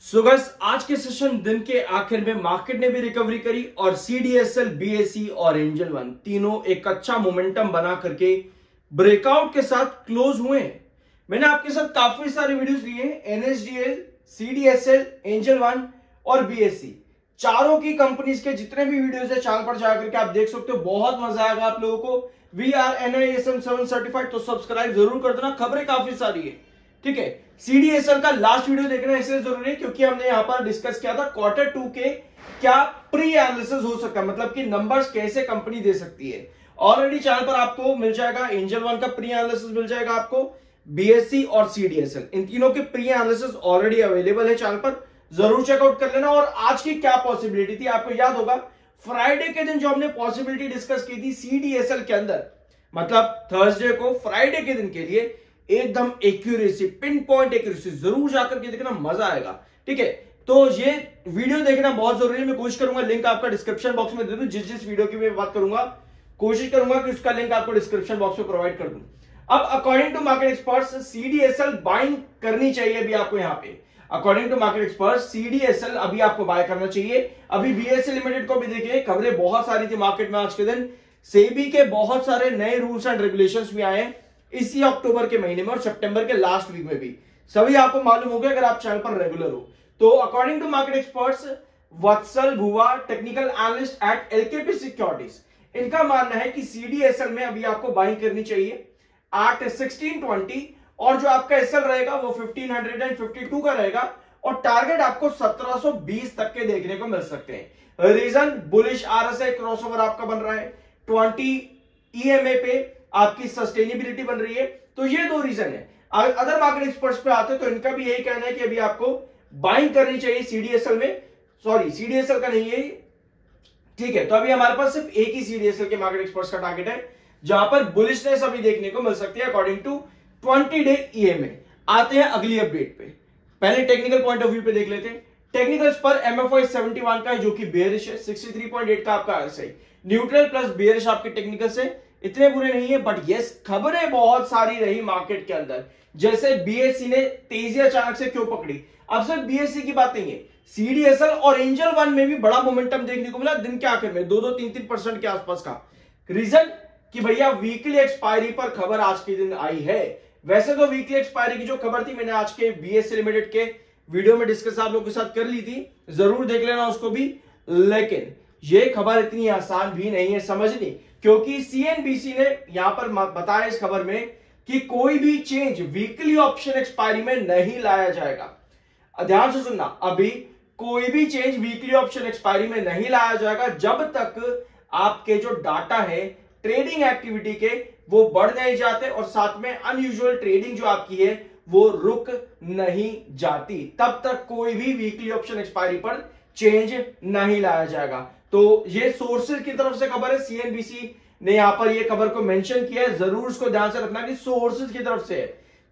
So guys, आज के session दिन के आखिर में मार्केट ने भी रिकवरी करी और सीडीएसएल, बीएसई और एंजल वन तीनों एक अच्छा मोमेंटम बना करके ब्रेकआउट के साथ क्लोज हुए हैं। मैंने आपके साथ काफी सारे वीडियोस लिए हैं, एनएसडीएल, सीडीएसएल, एंजल वन और बीएसई, चारों की कंपनीज के जितने भी वीडियोस है चैनल पर जाकर के आप देख सकते हो। बहुत मजा आएगा आप लोगों को। वी आर NISM 7 सर्टिफाइड, तो सब्सक्राइब जरूर कर देना। खबरें काफी सारी है, ठीक है। सीडीएसएल का लास्ट वीडियो देखना इसलिए जरूरी है क्योंकि हमने यहां पर डिस्कस किया था Q2 के क्या प्री एनालिसिस हो सकता है, मतलब कि नंबर्स कैसे कंपनी दे सकती है। ऑलरेडी चैनल पर आपको मिल जाएगा, एंजल वन का प्री एनालिसिस मिल जाएगा आपको, बीएसई और सीडीएसएल इन तीनों के प्री एनालिसिस ऑलरेडी अवेलेबल है चैनल पर, जरूर चेकआउट कर लेना। और आज की क्या पॉसिबिलिटी थी आपको याद होगा, फ्राइडे के दिन जो हमने पॉसिबिलिटी डिस्कस की थी सीडीएसएल के अंदर, मतलब थर्सडे को फ्राइडे के दिन के लिए एकदम एक्यूरेसी, पिन पॉइंट एक्यूरेसी, जरूर जाकर के देखना, मजा आएगा, ठीक है। तो ये वीडियो देखना बहुत जरूरी है। मैं कोशिश करूंगा लिंक आपका डिस्क्रिप्शन बॉक्स में दे दूं, जिस वीडियो की मैं बात करूंगा कोशिश करूंगा कि उसका लिंक आपको डिस्क्रिप्शन बॉक्स में प्रोवाइड कर दूं। अब according to market experts CDSL buying करनी चाहिए अभी आपको यहाँ पे। According to market experts CDSL अभी आपको बाय करना चाहिए। अभी बीएसई लिमिटेड को भी देखिए, खबरें बहुत सारी थी मार्केट में आज के दिन। सेबी के बहुत सारे नए रूल्स एंड रेगुलेशंस भी आए इसी अक्टूबर के महीने में और सितंबर के लास्ट वीक में भी, सभी आपको मालूम हो गया अगर आप चैनल पर रेगुलर हो तो। अकॉर्डिंग टू मार्केट एक्सपर्ट्स वत्सल भुवा, technical analyst eight LKP securities, इनका मानना है कि सीडीएसएल में अभी आपको बाइंग करनी चाहिए एट 1620 और जो आपका एसएल रहेगा वो 1552 का रहेगा और टारगेट आपको 1720 तक के देखने को मिल सकते हैं। रीजन बुलिश आरएसआई क्रॉसओवर आपका बन रहा है, 20 EMA पे आपकी सस्टेनेबिलिटी बन रही है, तो ये दो रीजन है। अदर मार्केट एक्सपर्ट्स पे आते तो इनका भी यही कहना है कि अभी आपको बाइंग करनी चाहिए सीडीएसएल में, सॉरी सीडीएसएल का नहीं है, ठीक है। तो अभी हमारे पास सिर्फ एक ही सीडीएसएल के मार्केट एक्सपर्ट्स का टारगेट है जहां पर बुलिशनेस अभी देखने को मिल सकती है अकॉर्डिंग टू 20 डे EMA। आते हैं अगली अपडेट पे, पहले टेक्निकल पॉइंट ऑफ व्यू पे देख लेते हैं। टेक्निकल्स पर MFI 71 का है जो कि बेयरिश है, 63.8 का आपका RSI, न्यूट्रल प्लस बेयरिश आपके टेक्निकल से इतने बुरे नहीं है, बट यस खबरें बहुत सारी रही मार्केट के अंदर। जैसे बीएसई ने तेजी अचानक से क्यों पकड़ी, अब सिर्फ बीएसई की बात नहीं है, सीडीएसएल और एंजल वन में भी बड़ा मोमेंटम देखने को मिला दिन के आखिर में 2-2, 3-3% के आसपास का। रीजन कि भैया वीकली एक्सपायरी पर खबर आज के दिन आई है। वैसे तो वीकली एक्सपायरी की जो खबर थी मैंने आज के बीएसई लिमिटेड के वीडियो में डिस्कस आप लोगों के साथ कर ली थी, जरूर देख लेना उसको भी, लेकिन ये खबर इतनी आसान भी नहीं है समझनी, क्योंकि सीएनबीसी ने यहां पर बताया इस खबर में कि कोई भी चेंज वीकली ऑप्शन एक्सपायरी में नहीं लाया जाएगा। ध्यान से सुनना, अभी कोई भी चेंज वीकली ऑप्शन एक्सपायरी में नहीं लाया जाएगा जब तक आपके जो डाटा है ट्रेडिंग एक्टिविटी के वो बढ़ नहीं जाते और साथ में अनयूजुअल ट्रेडिंग जो आपकी है वो रुक नहीं जाती, तब तक कोई भी वीकली ऑप्शन एक्सपायरी पर चेंज नहीं लाया जाएगा। तो ये सोर्सेज की तरफ से खबर है, सीएनबीसी ने यहां पर ये खबर को मेंशन किया है, जरूर उसको ध्यान से रखना कि सोर्सेज की तरफ से है।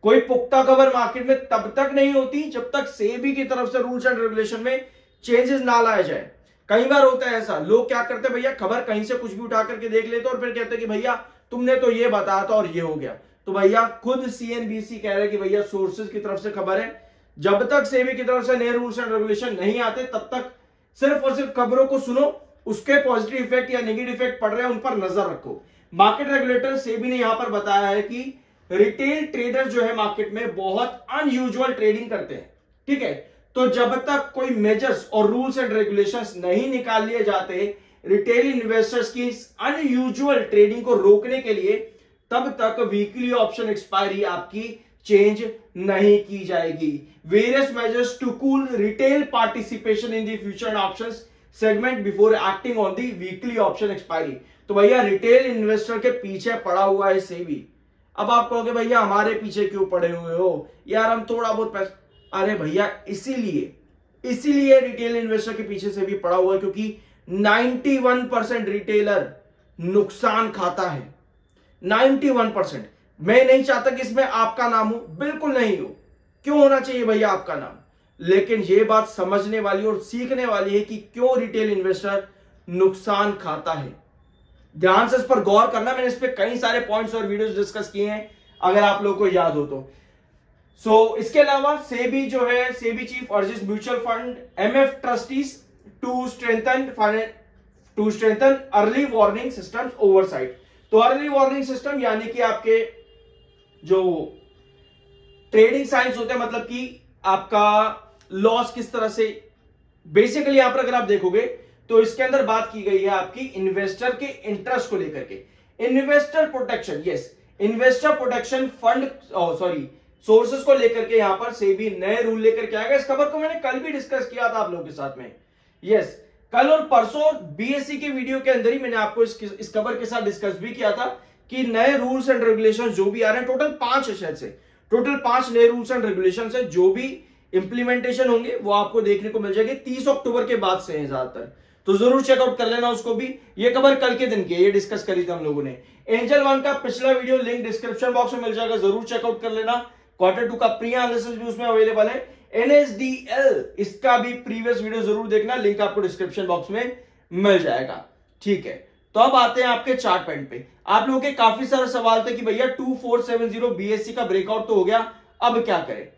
कोई पुख्ता खबर मार्केट में तब तक नहीं होती जब तक सेबी की तरफ से रूल्स एंड रेगुलेशन में चेंजेस ना लाया जाए। कई बार होता है ऐसा, लोग क्या करते हैं भैया, खबर कहीं से कुछ भी उठा करके देख लेते और फिर कहते कि भैया तुमने तो ये बताया था और ये हो गया। तो भैया खुद सीएनबीसी कह रहे हैं कि भैया सोर्सेज की तरफ से खबर है, जब तक सेबी की तरफ से नए रूल्स एंड रेगुलेशन नहीं आते तब तक सिर्फ और सिर्फ खबरों को सुनो, उसके पॉजिटिव इफेक्ट या नेगेटिव इफेक्ट पड़ रहे हैं उन पर नजर रखो। मार्केट रेगुलेटर सेबी ने यहां पर बताया है कि रिटेल ट्रेडर जो है मार्केट में बहुत अनयूजुअल ट्रेडिंग करते हैं, ठीक है। तो जब तक कोई मेजर्स और रूल्स एंड रेगुलेशंस नहीं निकाल लिए जाते रिटेल इन्वेस्टर्स की अनयूजुअल ट्रेडिंग को रोकने के लिए, तब तक वीकली ऑप्शन एक्सपायरी आपकी चेंज नहीं की जाएगी। Various measures to cool retail participation in the future options segment before acting on the weekly option expiry. तो भैया रिटेल इन्वेस्टर के पीछे पड़ा हुआ है सेबी। अब आप कहोगे भैया हमारे पीछे क्यों पड़े हुए हो यार, हम थोड़ा बहुत पैसा, अरे भैया इसीलिए रिटेल इन्वेस्टर के पीछे से भी पड़ा हुआ है क्योंकि 91% रिटेलर नुकसान खाता है, 91%। मैं नहीं चाहता कि इसमें आपका नाम हो, बिल्कुल नहीं हो, क्यों होना चाहिए भैया आपका नाम, लेकिन यह बात समझने वाली और सीखने वाली है कि क्यों रिटेल इन्वेस्टर नुकसान खाता है। ध्यान से इस पर गौर करना, मैंने इस पर कई सारे पॉइंट्स और वीडियोस डिस्कस किए हैं, अगर आप लोगों को याद हो तो। इसके अलावा सेबी जो है, SEBI chief urges mutual fund MF trustees to strengthen early warning systems oversight. तो अर्ली वार्निंग सिस्टम यानी कि आपके जो ट्रेडिंग साइंस होते हैं, मतलब कि आपका लॉस किस तरह से, बेसिकली यहां पर अगर आप देखोगे तो इसके अंदर बात की गई है आपकी इन्वेस्टर के इंटरेस्ट को लेकर के, investor protection, yes investor protection fund sources को लेकर के यहां पर सेबी नए रूल लेकर के आएगा। इस खबर को मैंने कल भी डिस्कस किया था आप लोगों के साथ में, यस कल और परसों बीएससी के वीडियो के अंदर ही मैंने आपको इस खबर के साथ डिस्कस भी किया था कि नए रूल्स एंड रेगुलेशन जो भी आ रहे हैं, टोटल 5 है शायद से, टोटल 5 नए रूल्स एंड रेगुलेशन है, जो भी इंप्लीमेंटेशन होंगे वो आपको देखने को मिल जाएगी 30 अक्टूबर के बाद से है ज्यादातर, तो जरूर चेकआउट कर लेना उसको भी। ये खबर कल के दिन की है, ये डिस्कस करी थी हम लोगों ने। एंजल वन का पिछला वीडियो लिंक डिस्क्रिप्शन बॉक्स में मिल जाएगा, जरूर चेकआउट कर लेना। Q2 का प्री एनालिसिस भी उसमें अवेलेबल है। NSDL इसका भी प्रीवियस वीडियो जरूर देखना, लिंक आपको डिस्क्रिप्शन बॉक्स में मिल जाएगा, ठीक है। तो अब आते हैं आपके चार्ट पैटर्न पे। आप लोगों के काफी सारे सवाल थे कि भैया 2470 BSE का ब्रेकआउट तो हो गया, अब क्या करें।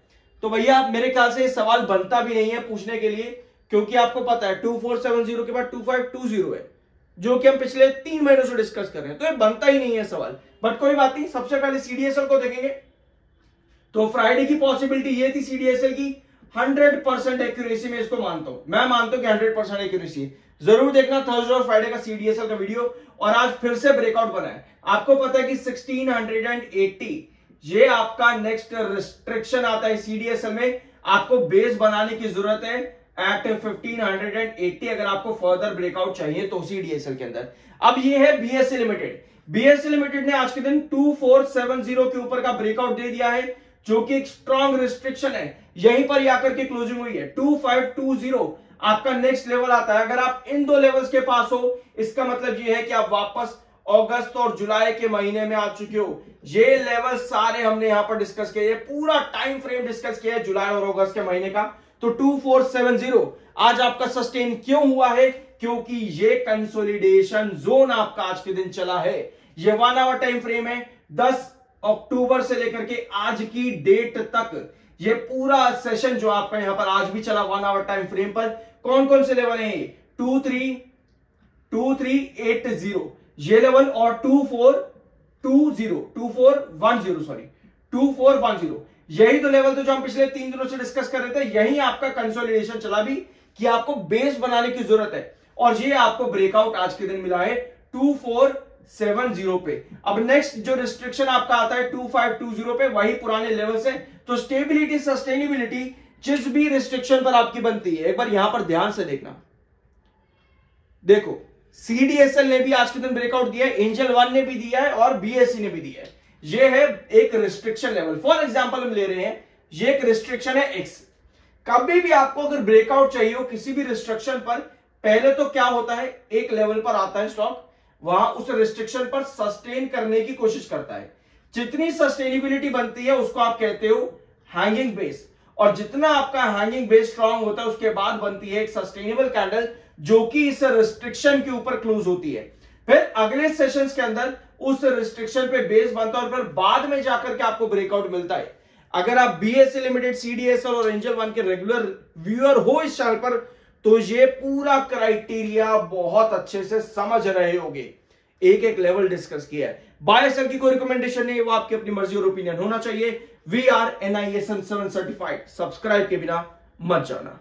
तो भैया मेरे ख्याल से सवाल बनता भी नहीं है पूछने के लिए, क्योंकि आपको पता है 2470 के बाद 2520 है, जो कि हम पिछले 3 महीनों से डिस्कस कर रहे हैं, तो ये बनता ही नहीं है सवाल। बट कोई बात नहीं, सबसे पहले CDSL को देखेंगे। तो फ्राइडे की पॉसिबिलिटी ये थी CDSL की 100% एक्यूरेसी में, इसको मानता हूं, मैं मानता हूं कि 100% एक्यूरेसी। जरूर देखना थर्सडे और फ्राइडे का CDSL का वीडियो। और आज फिर से ब्रेकआउट बना है, आपको पता है कि 1680 ये आपका नेक्स्ट रिस्ट्रिक्शन आता है CDSL में, आपको बेस बनाने की जरूरत है एट 1580 अगर आपको फर्दर ब्रेकआउट चाहिए तो CDSL के अंदर। अब ये है BSE लिमिटेड ने आज के दिन 2470 के ऊपर का ब्रेकआउट दे दिया है, जो कि एक स्ट्रॉन्ग रिस्ट्रिक्शन है, यहीं पर आकर के क्लोजिंग हुई है। 2520 आपका नेक्स्ट लेवल आता है। अगर आप इन 2 लेवल्स के पास हो, इसका मतलब ये है कि आप वापस अगस्त और जुलाई के महीने में आ चुके हो। ये लेवल सारे हमने यहां पर डिस्कस किए, पूरा टाइम फ्रेम डिस्कस किया है जुलाई और अगस्त के महीने का। तो 2470 आज आपका सस्टेन क्यों हुआ है, क्योंकि ये कंसोलिडेशन जोन आपका आज के दिन चला है। ये 1 आवर टाइम फ्रेम है, 10 अक्टूबर से लेकर के आज की डेट तक ये पूरा सेशन जो आपका यहां पर आज भी चला 1 आवर टाइम फ्रेम पर, कौन कौन से लेवल हैं, 2380 ये लेवल और 2410 यही तो लेवल तो जो हम पिछले 3 दिनों से डिस्कस कर रहे थे। यही आपका कंसोलिडेशन चला भी कि आपको बेस बनाने की जरूरत है, और ये आपको ब्रेकआउट आज के दिन मिला है 2470 पे। अब नेक्स्ट जो रिस्ट्रिक्शन आपका आता है 2520 पे, वही पुराने लेवल से। तो स्टेबिलिटी सस्टेनेबिलिटी जिस भी रिस्ट्रिक्शन पर आपकी बनती है, एक बार यहां पर ध्यान से देखना। देखो CDSL ने भी आज के दिन ब्रेकआउट दिया है, एंजल वन ने भी दिया है और BSE ने भी दिया है। ये है एक रिस्ट्रिक्शन लेवल। फॉर एग्जांपल हम ले रहे हैं, ये एक रिस्ट्रिक्शन है X। कभी भी आपको अगर ब्रेकआउट चाहिए हो किसी भी रिस्ट्रिक्शन पर, पहले तो क्या होता है, एक लेवल पर आता है स्टॉक, वहां उस रिस्ट्रिक्शन पर सस्टेन करने की कोशिश करता है। जितनी सस्टेनेबिलिटी बनती है उसको आप कहते हो हैंगिंग बेस, और जितना आपका हैंगिंग बेस स्ट्रांग होता है उसके बाद बनती है एक सस्टेनेबल कैंडल, जो कि इस रिस्ट्रिक्शन के ऊपर क्लोज होती है। फिर अगले सेशंस के अंदर उस रिस्ट्रिक्शन पे बेस बनता है और फिर बाद में जाकर के आपको ब्रेकआउट मिलता है। अगर आप BSE लिमिटेड, CDSL और एंजल वन के रेगुलर व्यूअर हो इस चैनल पर, तो ये पूरा क्राइटेरिया बहुत अच्छे से समझ रहे होंगे। एक एक लेवल डिस्कस किया है। बाय सेल की कोई रिकमेंडेशन नहीं है, वो आपकी अपनी मर्जी और ओपिनियन होना चाहिए। We are NISM 7 certified, subscribe के बिना मत जाना।